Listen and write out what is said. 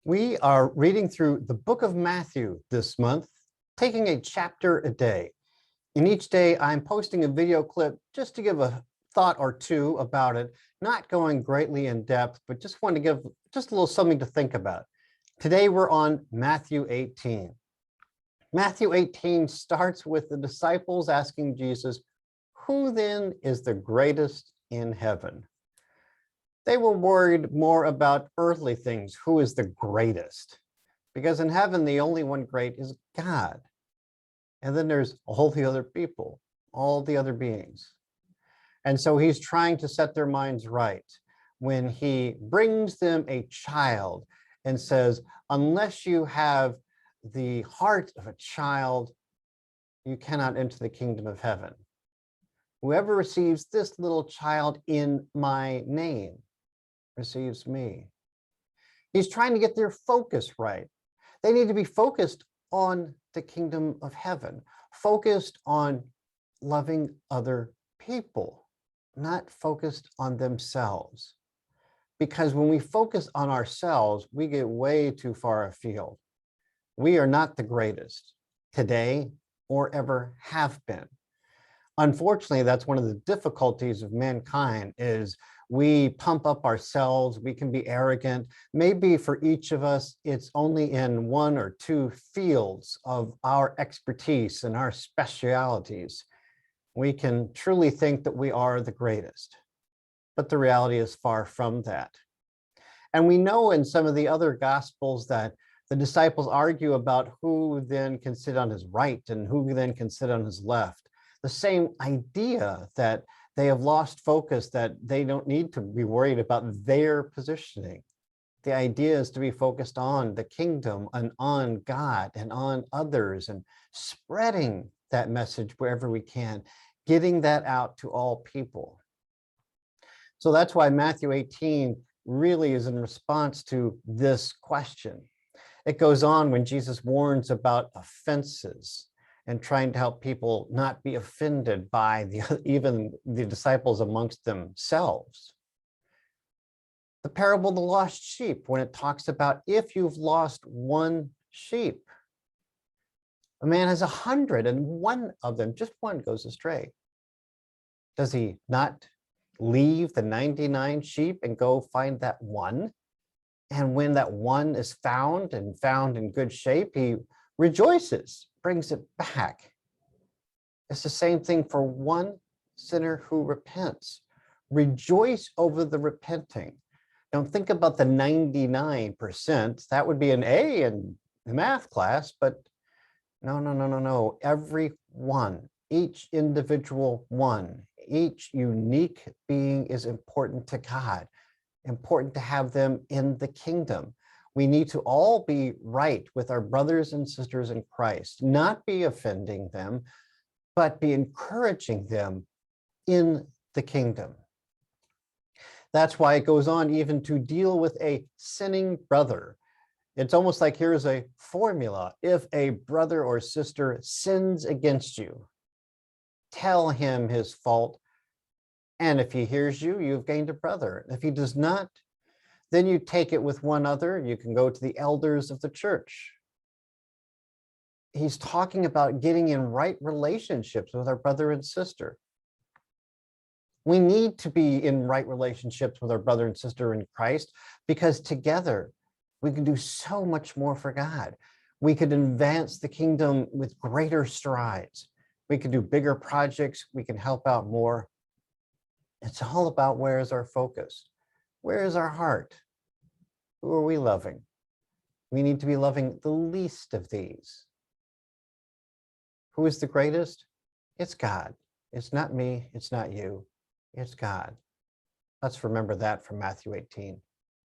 We are reading through the book of Matthew this month, taking a chapter a day. And each day I'm posting a video clip just to give a thought or two about it, not going greatly in depth, but just want to give just a little something to think about. Today we're on Matthew 18. Matthew 18 starts with the disciples asking Jesus, "Who then is the greatest in heaven?" They were worried more about earthly things. Who is the greatest? Because in heaven, the only one great is God. And then there's all the other people, all the other beings. And so he's trying to set their minds right when he brings them a child and says, unless you have the heart of a child, you cannot enter the kingdom of heaven. Whoever receives this little child in my name receives me. He's trying to get their focus right. They need to be focused on the kingdom of heaven, focused on loving other people, not focused on themselves. Because when we focus on ourselves, we get way too far afield. We are not the greatest today or ever have been. Unfortunately, that's one of the difficulties of mankind is we pump up ourselves, we can be arrogant. Maybe for each of us, it's only in one or two fields of our expertise and our specialities. We can truly think that we are the greatest, but the reality is far from that. And we know in some of the other gospels that the disciples argue about who then can sit on his right and who then can sit on his left. The same idea that they have lost focus, that they don't need to be worried about their positioning. The idea is to be focused on the kingdom and on God and on others and spreading that message wherever we can, getting that out to all people. So that's why Matthew 18 really is in response to this question. It goes on when Jesus warns about offenses and trying to help people not be offended by even the disciples amongst themselves. The parable of the lost sheep, when it talks about if you've lost one sheep, a man has 100 and one of them, just one, goes astray. Does he not leave the 99 sheep and go find that one? And when that one is found and found in good shape, he rejoices, brings it back. It's the same thing for one sinner who repents. Rejoice over the repenting. Don't think about the 99%. That would be an A in the math class, but no. Every one, each individual one, each unique being is important to God, important to have them in the kingdom. We need to all be right with our brothers and sisters in Christ, not be offending them, but be encouraging them in the kingdom. That's why it goes on even to deal with a sinning brother. It's almost like here's a formula. If a brother or sister sins against you, tell him his fault. And if he hears you, you've gained a brother. If he does not, then you take it with one other. You can go to the elders of the church. He's talking about getting in right relationships with our brother and sister. We need to be in right relationships with our brother and sister in Christ because together we can do so much more for God. We could advance the kingdom with greater strides. We can do bigger projects. We can help out more. It's all about where is our focus? Where is our heart? Who are we loving? We need to be loving the least of these. Who is the greatest? It's God. It's not me. It's not you. It's God. Let's remember that from Matthew 18.